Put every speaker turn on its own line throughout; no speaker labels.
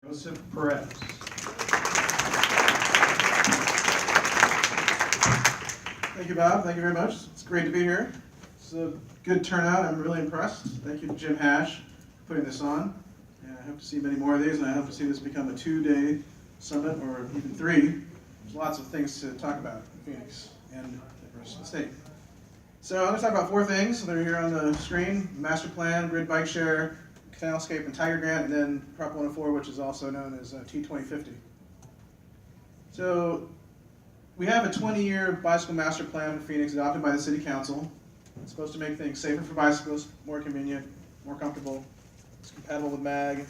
Joseph Perez.
Thank you, Bob. Thank you very much. It's great to be here. It's a good turnout. I'm really impressed. Thank you to Jim Hash for putting this on. And I hope to see many more of these, and I hope to see this become a 2-day summit or even 3. There's lots of things to talk about in Phoenix and the rest of the state. So I'm going to talk about 4 things that are here on the screen: master plan, grid bike share, canalscape, and Tiger Grant, and then Prop 104, which is also known as T2050. So we have a 20-year bicycle master plan for Phoenix adopted by the City Council. It's supposed to make things safer for bicyclists, more convenient, more comfortable. It's compatible with MAG.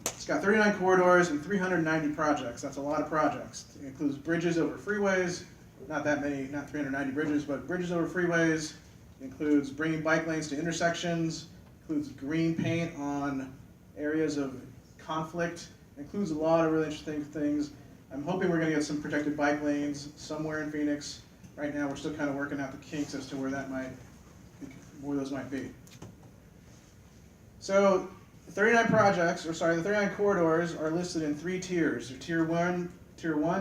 It's got 39 corridors and 390 projects. That's a lot of projects. It includes bridges over freeways, not that many, not 390 bridges, but bridges over freeways. It includes bringing bike lanes to intersections. Includes green paint on areas of conflict. It includes a lot of really interesting things. I'm hoping we're going to get some protected bike lanes somewhere in Phoenix. Right now, we're still kind of working out the kinks as to where those might be. So, the 39 corridors are listed in 3 tiers. They're Tier 1,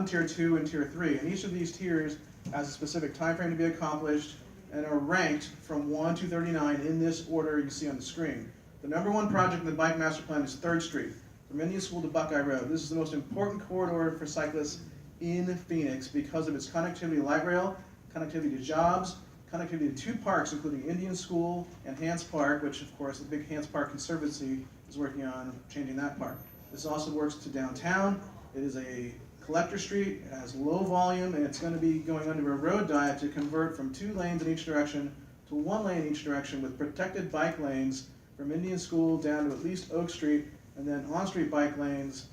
Tier 2, and Tier 3. And each of these tiers has a specific time frame to be accomplished and are ranked from 1 to 39 in this order you see on the screen. The number 1 project in the Bike Master Plan is 3rd Street, from Indian School to Buckeye Road. This is the most important corridor for cyclists in Phoenix because of its connectivity to light rail, connectivity to jobs, connectivity to 2 parks, including Indian School and Hans Park, which of course the big Hans Park Conservancy is working on changing that park. This also works to downtown. It is a collector street. It has low volume, and it's going to be going under a road diet to convert from 2 lanes in each direction to 1 lane in each direction with protected bike lanes from Indian School down to at least Oak Street, and then on-street bike lanes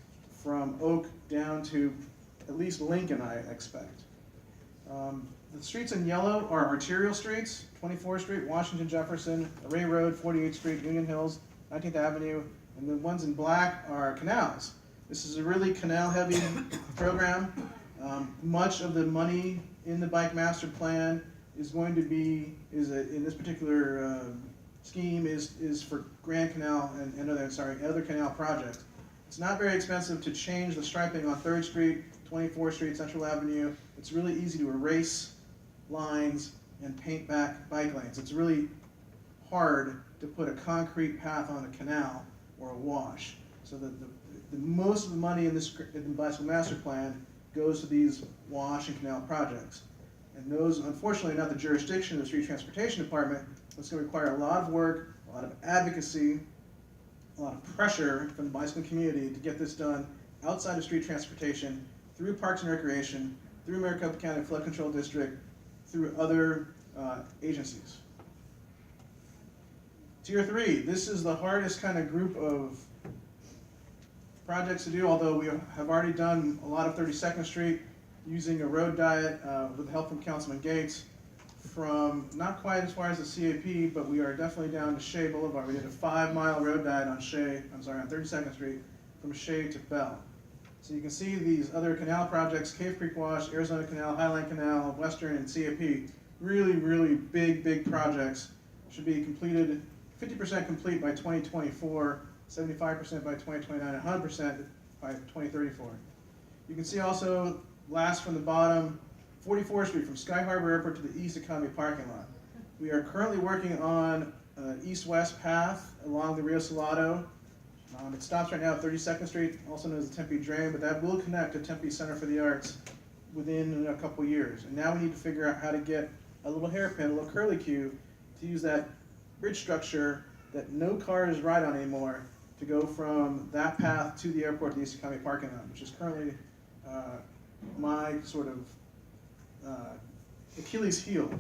from Oak down to at least Lincoln, I expect. The streets in yellow are arterial streets: 24th Street, Washington Jefferson, Array Road, 48th Street, Union Hills, 19th Avenue, and the ones in black are canals. This is a really canal-heavy program. Much of the money in the Bike Master Plan is going to be, in this particular scheme, is for Grand Canal and other canal projects. It's not very expensive to change the striping on 3rd Street, 24th Street, Central Avenue. It's really easy to erase lines and paint back bike lanes. It's really hard to put a concrete path on a canal or a wash. So the most of the money in the Bicycle Master Plan goes to these wash and canal projects. And those, unfortunately, are not the jurisdiction of the Street Transportation Department. It's going to require a lot of work, a lot of advocacy, a lot of pressure from the bicycle community to get this done outside of street transportation, through Parks and Recreation, through Maricopa County Flood Control District, through other agencies. Tier 3, this is the hardest kind of group of projects to do, although we have already done a lot of 32nd Street using a road diet with help from Councilman Gates, from not quite as far as the CAP, but we are definitely down to Shea Boulevard. We did a 5-mile road diet on 32nd Street from Shea to Bell. So you can see these other canal projects: Cave Creek Wash, Arizona Canal, Highline Canal, Western, and CAP. Really, really big projects. Should be completed, 50% complete by 2024, 75% by 2029, 100% by 2034. You can see also, last from the bottom, 44th Street from Sky Harbor Airport to the East Economy parking lot. We are currently working on an east-west path along the Rio Salado. It stops right now at 32nd Street, also known as the Tempe Drain, but that will connect to Tempe Center for the Arts within a couple years. And now we need to figure out how to get a little hairpin, a little curlicue, to use that bridge structure that no cars ride on anymore, to go from that path to the airport to the East Economy parking lot, which is currently my sort of Achilles heel.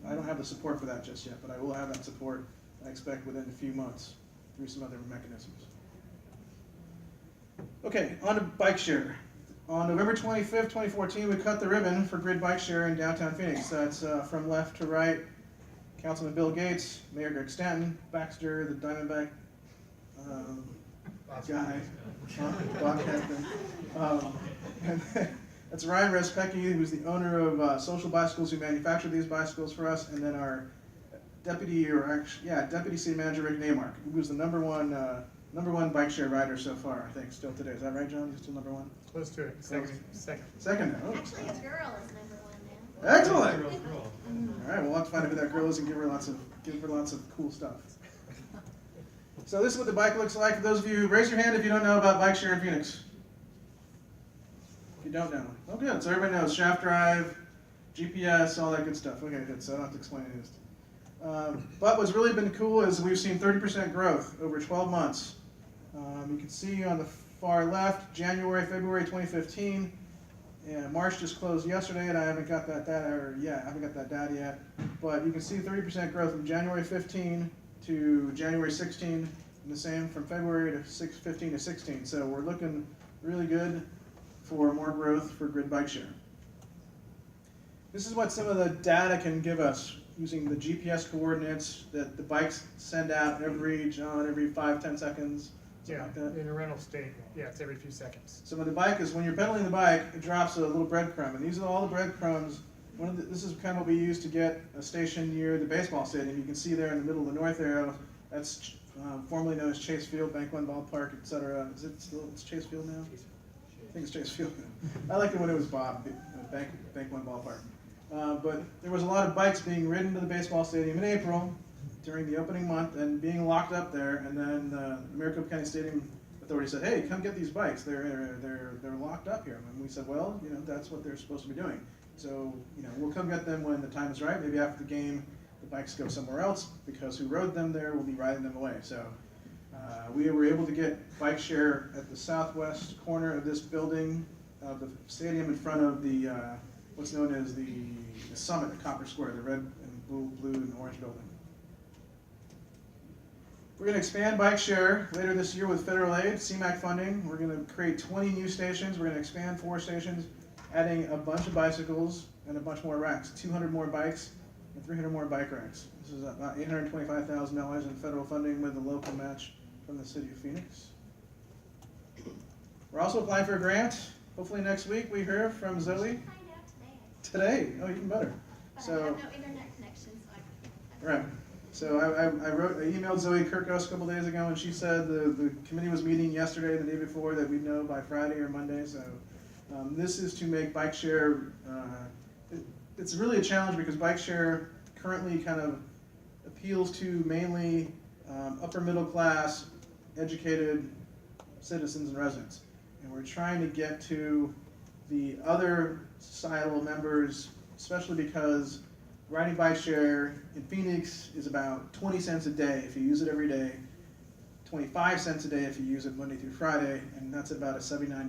I don't have the support for that just yet, but I will have that support, I expect, within a few months through some other mechanisms. Okay, on to bike share. On November 25th, 2014, we cut the ribbon for grid bike share in downtown Phoenix. That's from left to right: Councilman Bill Gates, Mayor Greg Stanton, Baxter, the Diamondback guy, Bob Captain. And that's Ryan Respecki, who's the owner of Social Bicycles, who manufactured these bicycles for us, and then our deputy city manager Rick Neymark, who was the #1 #1 bike share rider so far, I think, still today. Is that right, John? You're still #1?
Close to it. Second.
Second now. Oh,
Actually, a girl is #1 now.
excellent. All right, we'll have to find out who that girl is and give her lots of cool stuff. So this is what the bike looks like. For those of you, raise your hand if you don't know about bike share in Phoenix. If you don't know. Oh, good. So everybody knows shaft drive, GPS, all that good stuff. Okay, good. So I don't have to explain any of this. But what's really been cool is we've seen 30% growth over 12 months. You can see on the far left, January, February 2015. And March just closed yesterday, and I haven't got that data yet. But you can see 30% growth from January 15 to January 16, and the same from February to 15 to 16. So we're looking really good for more growth for grid bike share. This is what some of the data can give us using the GPS coordinates that the bikes send out every 5-10 seconds.
Yeah,
Like that.
in a rental state, yeah, it's every few seconds.
So when you're pedaling the bike, it drops a little breadcrumb, and these are all the breadcrumbs. This is kind of what we use to get a station near the baseball stadium. You can see there in the middle of the north arrow, that's formerly known as Chase Field, Bank One Ballpark, etc. Is it still Chase Field now? I think it's Chase Field now. I liked it when it was Bank One Ballpark. But there was a lot of bikes being ridden to the baseball stadium in April during the opening month and being locked up there, and then the Maricopa County Stadium Authority said, "Hey, come get these bikes. They're locked up here." And we said, "Well, that's what they're supposed to be doing. So, we'll come get them when the time is right. Maybe after the game, the bikes go somewhere else because who rode them there will be riding them away." So, we were able to get bike share at the southwest corner of this building, of the stadium, in front of the what's known as the Summit at Copper Square, the red and blue and orange building. We're going to expand bike share later this year with federal aid, CMAQ funding. We're going to create 20 new stations. We're going to expand 4 stations, adding a bunch of bicycles and a bunch more racks, 200 more bikes and 300 more bike racks. This is about $825,000 in federal funding with a local match from the city of Phoenix. We're also applying for a grant. Hopefully next week we hear from Zoe.
Find out
Today? Oh, even better.
But
So,
I have no internet connection, so I
right. So I emailed Zoe Kirkos a couple days ago, and she said the committee was meeting yesterday, the day before, that we'd know by Friday or Monday. So this is to make bike share, it's really a challenge because bike share currently kind of appeals to mainly upper middle class, educated citizens and residents. And we're trying to get to the other societal members, especially because riding bike share in Phoenix is about 20 cents a day if you use it every day, 25 cents a day if you use it Monday through Friday, and that's about a $79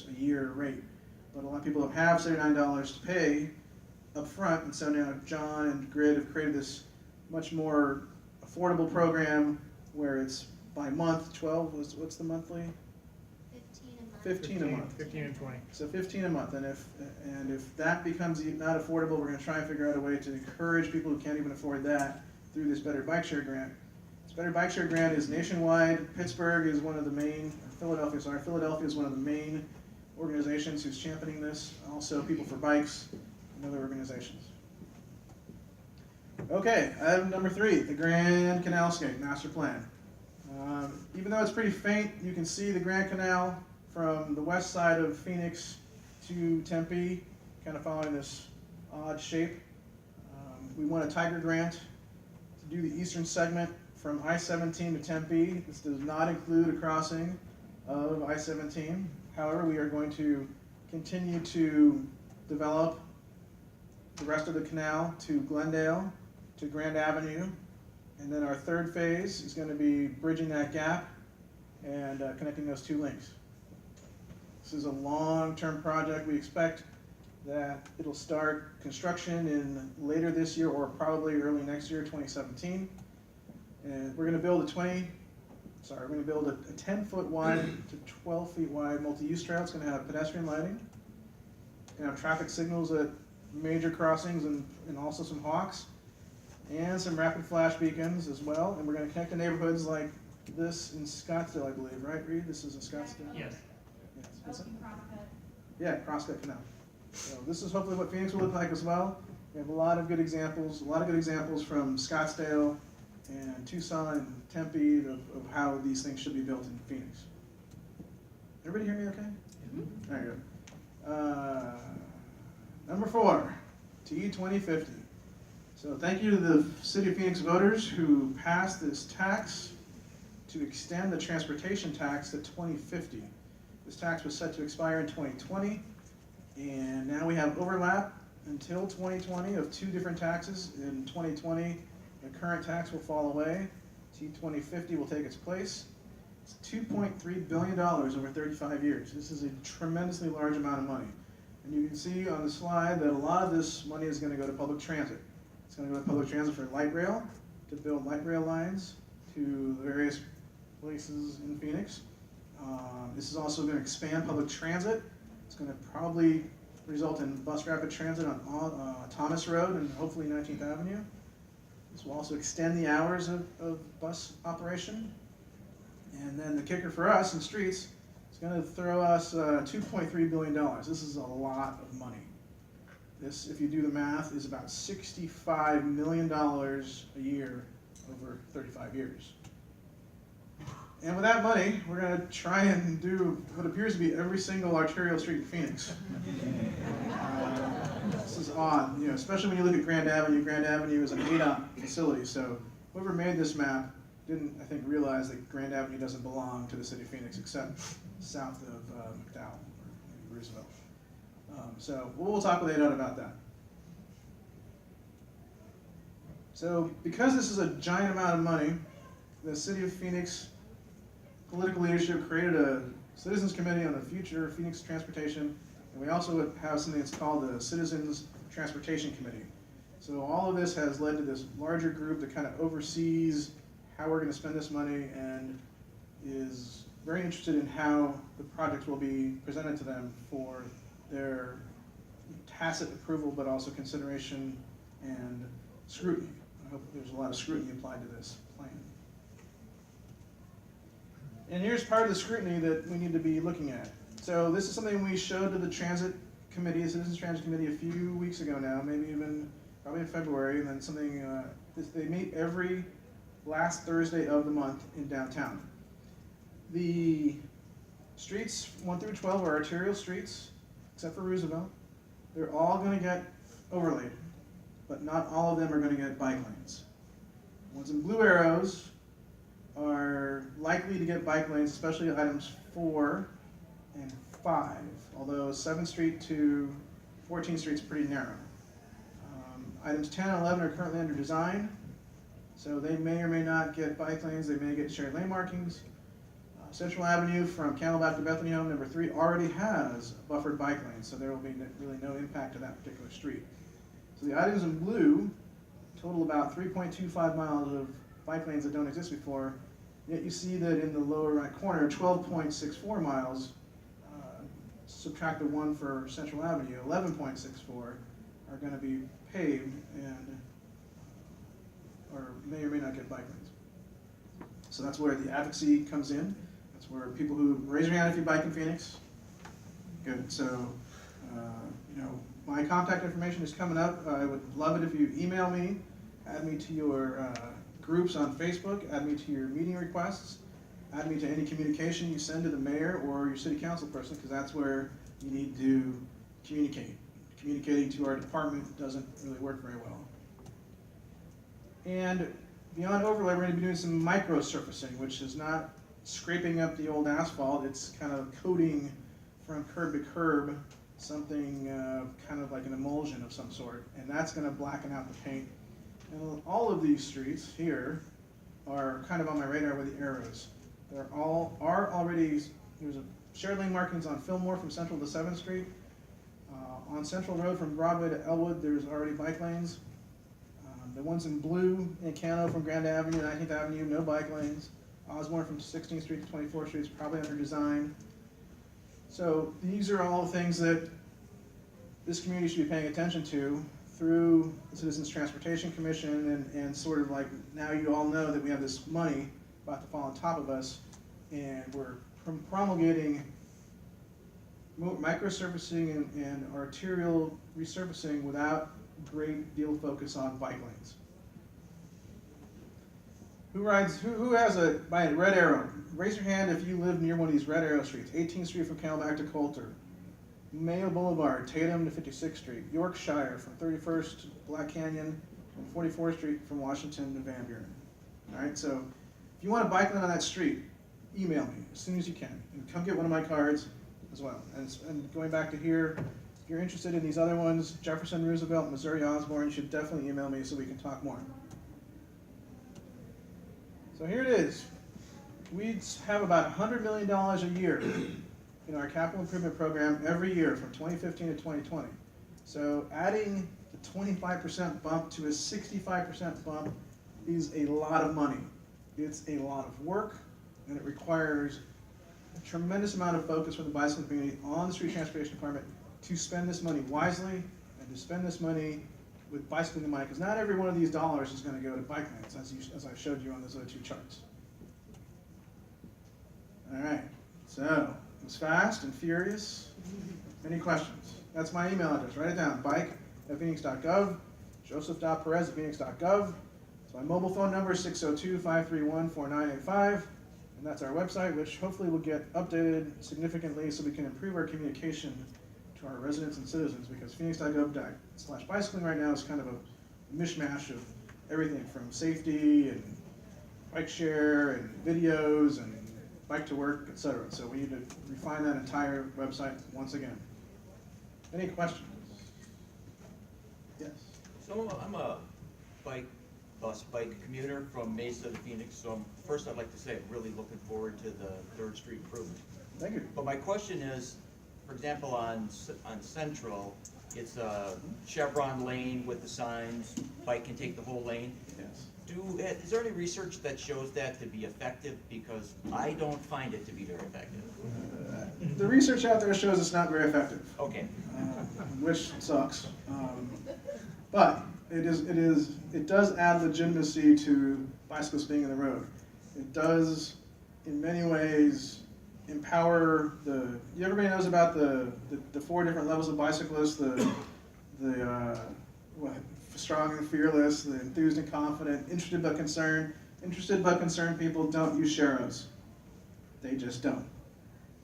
a year rate. But a lot of people don't have $79 to pay up front, and so now John and Grid have created this much more affordable program where it's by month. 12, what's the monthly? 15 a month.
15 and 20.
So 15 a month, and if that becomes not affordable, we're going to try and figure out a way to encourage people who can't even afford that through this Better Bike Share grant. This Better Bike Share grant is nationwide. Pittsburgh is one of the main, Philadelphia is one of the main organizations who's championing this. Also, People for Bikes and other organizations. Okay, item number 3, the Grand Canalscape Master Plan. Even though it's pretty faint, you can see the Grand Canal from the west side of Phoenix to Tempe, kind of following this odd shape. We won a Tiger grant to do the eastern segment from I-17 to Tempe. This does not include a crossing of I-17. However, we are going to continue to develop the rest of the canal to Glendale, to Grand Avenue, and then our third phase is going to be bridging that gap and connecting those 2 links. This is a long-term project. We expect that it'll start construction in later this year or probably early next year, 2017. And we're going to build a 10-foot wide to 12 feet wide multi-use trail. It's going to have pedestrian lighting. It's going to have traffic signals at major crossings and also some hawks and some rapid flash beacons as well. And we're going to connect to neighborhoods like this in Scottsdale, I believe, right, Reed? This is in Scottsdale?
Yes.
Yes. Yeah, Crosscut Canal. So this is hopefully what Phoenix will look like as well. We have a lot of good examples from Scottsdale and Tucson and Tempe of how these things should be built in Phoenix. Everybody hear me okay? There you go. Number 4, T 2050. So thank you to the City of Phoenix voters who passed this tax to extend the transportation tax to 2050. This tax was set to expire in 2020, and now we have overlap until 2020 of 2 different taxes. In 2020, the current tax will fall away. T 2050 will take its place. It's $2.3 billion over 35 years. This is a tremendously large amount of money. And you can see on the slide that a lot of this money is going to go to public transit. It's going to go to public transit for light rail, to build light rail lines to the various places in Phoenix. This is also going to expand public transit. It's going to probably result in bus rapid transit on Thomas Road and hopefully 19th Avenue. This will also extend the hours of bus operation. And then the kicker for us in streets is going to throw us $2.3 billion. This is a lot of money. This, if you do the math, is about $65 million a year over 35 years. And with that money, we're going to try and do what appears to be every single arterial street in Phoenix. This is odd, especially when you look at Grand Avenue. Grand Avenue is an ADOT facility, so whoever made this map didn't, I think, realize that Grand Avenue doesn't belong to the city of Phoenix except south of McDowell or maybe Roosevelt. So we'll talk with ADOT about that. So because this is a giant amount of money, the city of Phoenix political leadership created a citizens committee on the future of Phoenix transportation, and we also have something that's called the Citizens Transportation Committee. So all of this has led to this larger group that kind of oversees how we're going to spend this money and is very interested in how the projects will be presented to them for their tacit approval, but also consideration and scrutiny. I hope there's a lot of scrutiny applied to this plan. And here's part of the scrutiny that we need to be looking at. So this is something we showed to the Transit Committee, the Citizens Transit Committee, a few weeks ago now, maybe even probably in February, and then something, they meet every last Thursday of the month in downtown. The streets 1 through 12 are arterial streets, except for Roosevelt. They're all going to get overlaid, but not all of them are going to get bike lanes. The ones in blue arrows are likely to get bike lanes, especially items 4 and 5, although 7th Street to 14th Street is pretty narrow. Items 10 and 11 are currently under design, so they may or may not get bike lanes. They may get shared lane markings. Central Avenue from Camelback to Bethany Home, number 3, already has buffered bike lanes, so there will be really no impact to that particular street. So the items in blue total about 3.25 miles of bike lanes that don't exist before, yet you see that in the lower right corner, 12.64 miles, subtract the 1 for Central Avenue, 11.64 are going to be paved and or may or may not get bike lanes. So that's where the advocacy comes in. That's where people who raise your hand if you bike in Phoenix. Good. So, my contact information is coming up. I would love it if you email me, add me to your groups on Facebook, add me to your meeting requests, add me to any communication you send to the mayor or your city council person, because that's where you need to communicate. Communicating to our department doesn't really work very well. And beyond overlay, we're going to be doing some micro surfacing, which is not scraping up the old asphalt. It's kind of coating from curb to curb something kind of like an emulsion of some sort, and that's going to blacken out the paint. And all of these streets here are kind of on my radar with the arrows. They're all already, there's a shared lane markings on Fillmore from Central to 7th Street. On Central Road from Broadway to Elwood, there's already bike lanes. The ones in blue in Cano from Grand Avenue, 19th Avenue, no bike lanes. Osborne from 16th Street to 24th Street is probably under design. So these are all things that this community should be paying attention to through the Citizens Transportation Commission, and sort of like now you all know that we have this money about to fall on top of us, and we're promulgating microsurfacing and arterial resurfacing without great deal of focus on bike lanes. Who has by a red arrow? Raise your hand if you live near one of these red arrow streets. 18th Street from Camelback to Coulter. Mayo Boulevard, Tatum to 56th Street. Yorkshire from 31st to Black Canyon, and 44th Street from Washington to Van Buren. All right, so if you want a bike lane on that street, email me as soon as you can, and come get one of my cards as well. And going back to here, if you're interested in these other ones, Jefferson, Roosevelt, Missouri, Osborne, you should definitely email me so we can talk more. So here it is. We have about $100 million a year in our capital improvement program every year from 2015 to 2020. So adding the 25% bump to a 65% bump is a lot of money. It's a lot of work, and it requires a tremendous amount of focus from the bicycle community on the street transportation department to spend this money wisely and to spend this money with bicycling in mind, because not every one of these dollars is going to go to bike lanes, as I showed you on those other two charts. All right, so it was fast and furious. Any questions? That's my email address. Write it down, bike@phoenix.gov, joseph.perez@phoenix.gov. So my mobile phone number is 602-531-4985, and that's our website, which hopefully will get updated significantly so we can improve our communication to our residents and citizens, because phoenix.gov/bicycling right now is kind of a mishmash of everything from safety and bike share and videos and bike to work, etc. So we need to refine that entire website once again. Any questions? Yes.
So I'm a bike commuter from Mesa to Phoenix, so first I'd like to say I'm really looking forward to the 3rd Street improvement.
Thank you.
But my question is, for example, on Central, it's a chevron lane with the signs, bike can take the whole lane.
Yes.
Is there any research that shows that to be effective? Because I don't find it to be very effective.
The research out there shows it's not very effective.
Okay.
Which sucks. But it does add legitimacy to bicyclists being in the road. It does, in many ways, empower everybody knows about the 4 different levels of bicyclists, the strong and fearless, the enthused and confident, interested but concerned. Interested but concerned people don't use sharrows. They just don't.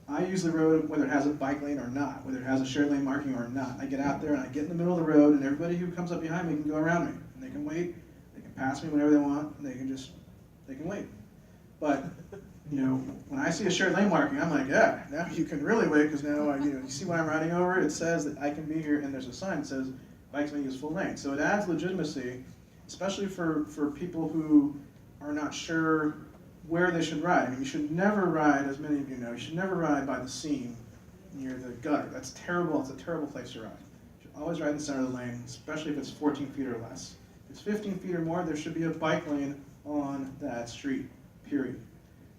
I use the road whether it has a bike lane or not, whether it has a shared lane marking or not. I get out there and I get in the middle of the road, and everybody who comes up behind me can go around me. And they can wait, they can pass me whenever they want, and they can wait. But, when I see a shared lane marking, I'm like, yeah, now you can really wait, because now, you see what I'm riding over? It says that I can be here, and there's a sign that says bikes may use full lane. So it adds legitimacy, especially for people who are not sure where they should ride. I mean, you should never ride, as many of you know, you should never ride by the seam near the gutter. That's terrible. It's a terrible place to ride. You should always ride in the center of the lane, especially if it's 14 feet or less. If it's 15 feet or more, there should be a bike lane on that street, period.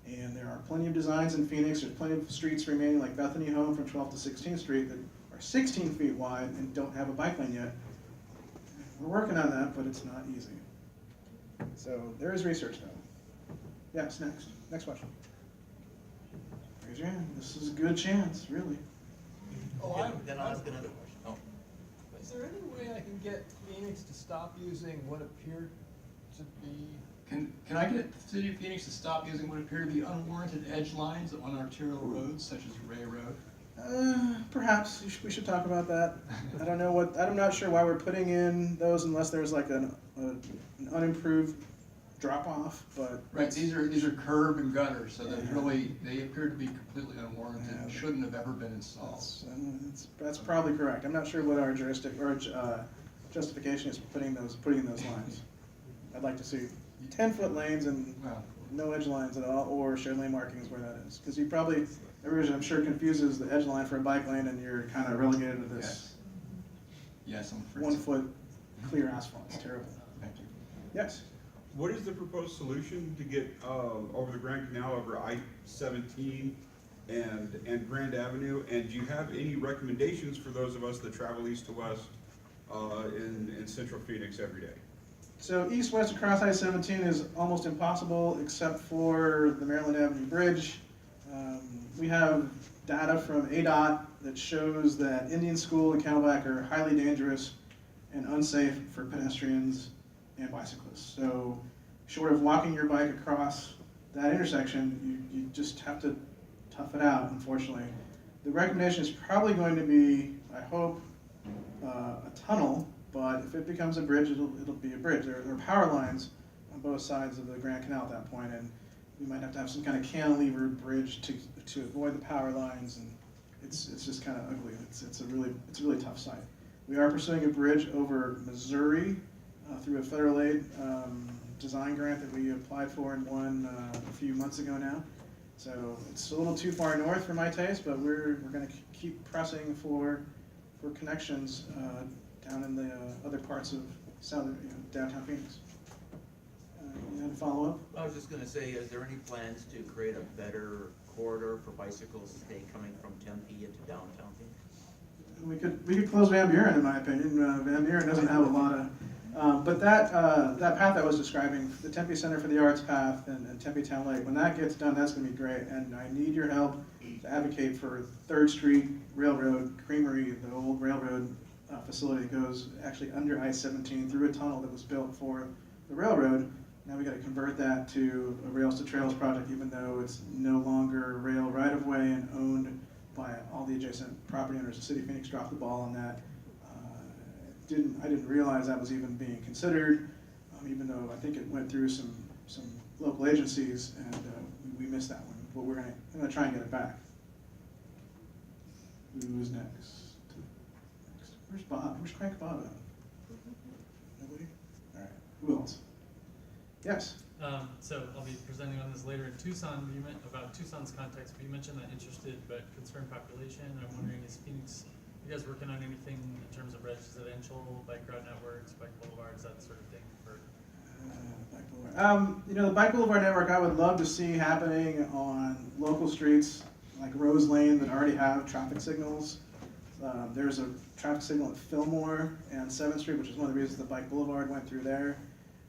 And there are plenty of designs in Phoenix. There's plenty of streets remaining, like Bethany Home from 12th to 16th Street, that are 16 feet wide and don't have a bike lane yet. We're working on that, but it's not easy. So there is research, though. Yes, next question. Raise your hand. This is a good chance, really.
Then I'll ask another question. Oh.
Is there any way I can get Phoenix to stop using what appeared to be...
Can I get the city of Phoenix to stop using what appear to be unwarranted edge lines on arterial roads such as Ray Road?
Perhaps we should talk about that. I'm not sure why we're putting in those unless there's like an unimproved drop off, but
right. These are curb and gutter, so they appear to be completely unwarranted and shouldn't have ever been installed.
That's probably correct. I'm not sure what our justification is for putting those lines. I'd like to see 10-foot lanes and no edge lines at all, or shared lane markings where that is, because everybody I'm sure confuses the edge line for a bike lane, and you're kind of relegated to this.
Yes, I'm afraid
1
so.
foot clear asphalt. It's terrible.
Thank you.
Yes.
What is the proposed solution to get over the Grand Canal, over I-17 and Grand Avenue? And do you have any recommendations for those of us that travel east to west in central Phoenix every day?
So east-west across I-17 is almost impossible except for the Maryland Avenue Bridge. We have data from ADOT that shows that Indian School and Camelback are highly dangerous and unsafe for pedestrians and bicyclists. So short of walking your bike across that intersection, you just have to tough it out, unfortunately. The recommendation is probably going to be, I hope, a tunnel, but if it becomes a bridge, it'll be a bridge. There are power lines on both sides of the Grand Canal at that point, and we might have to have some kind of cantilever bridge to avoid the power lines, and it's just kind of ugly. It's a really tough site. We are pursuing a bridge over Missouri through a federal aid design grant that we applied for and won a few months ago now. So it's a little too far north for my taste, but we're going to keep pressing for connections down in the other parts of downtown Phoenix. You had a follow-up?
I was just gonna say, is there any plans to create a better corridor for bicycles, say, coming from Tempe into downtown Phoenix?
We could close Van Buren, in my opinion. Van Buren doesn't have a lot of, but that path I was describing, the Tempe Center for the Arts path and Tempe Town Lake, when that gets done, that's going to be great. And I need your help to advocate for 3rd Street Railroad Creamery, the old railroad facility that goes actually under I-17 through a tunnel that was built for the railroad. Now we got to convert that to a Rails to Trails project, even though it's no longer rail right-of-way and owned by all the adjacent property owners. The city of Phoenix dropped the ball on that. I didn't realize that was even being considered, even though I think it went through some local agencies, and we missed that one. But we're gonna try and get it back. Who's next? Where's Bob? Where's Crank Bob at? Nobody? All right. Who else? Yes.
So I'll be presenting on this later in Tucson. You meant about Tucson's context, but you mentioned that interested but concerned population. I'm wondering, is Phoenix, you guys working on anything in terms of residential bike route networks, bike boulevards, that sort of thing? For
Bike boulevard. The bike boulevard network I would love to see happening on local streets like Rose Lane that already have traffic signals. There's a traffic signal at Fillmore and 7th Street, which is one of the reasons the bike boulevard went through there.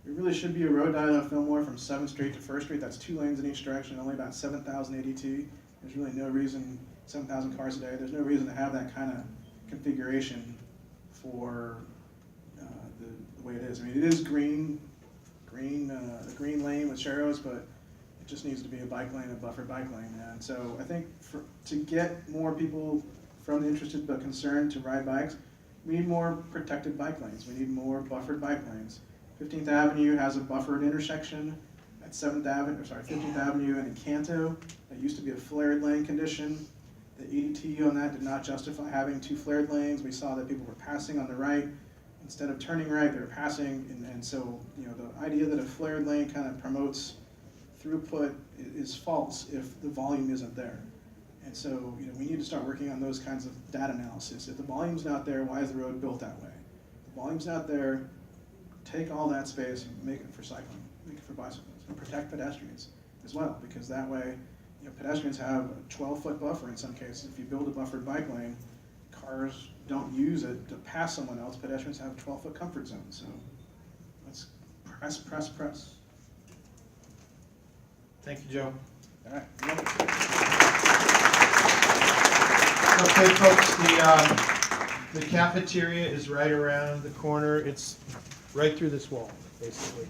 There really should be a road dial at Fillmore from 7th Street to 1st Street. That's 2 lanes in each direction, only about 7,000 ADT. There's really no reason, 7,000 cars a day, there's no reason to have that kind of configuration for the way it is. I mean, it is a green lane with sharrows, but it just needs to be a bike lane, a buffered bike lane. And so I think to get more people from the interested but concerned to ride bikes, we need more protected bike lanes. We need more buffered bike lanes. 15th Avenue has a buffered intersection at 15th Avenue and Encanto. That used to be a flared lane condition. The ADT on that did not justify having 2 flared lanes. We saw that people were passing on the right. Instead of turning right, they were passing, and so the idea that a flared lane kind of promotes throughput is false if the volume isn't there. And so we need to start working on those kinds of data analysis. If the volume's not there, why is the road built that way? If the volume's not there, take all that space and make it for cycling, make it for bicycles, and protect pedestrians as well, because that way, pedestrians have a 12-foot buffer in some cases. If you build a buffered bike lane, cars don't use it to pass someone else. Pedestrians have 12-foot comfort zones. So let's press.
Thank you, Joe.
All right.
Okay, folks, the cafeteria is right around the corner. It's right through this wall, basically.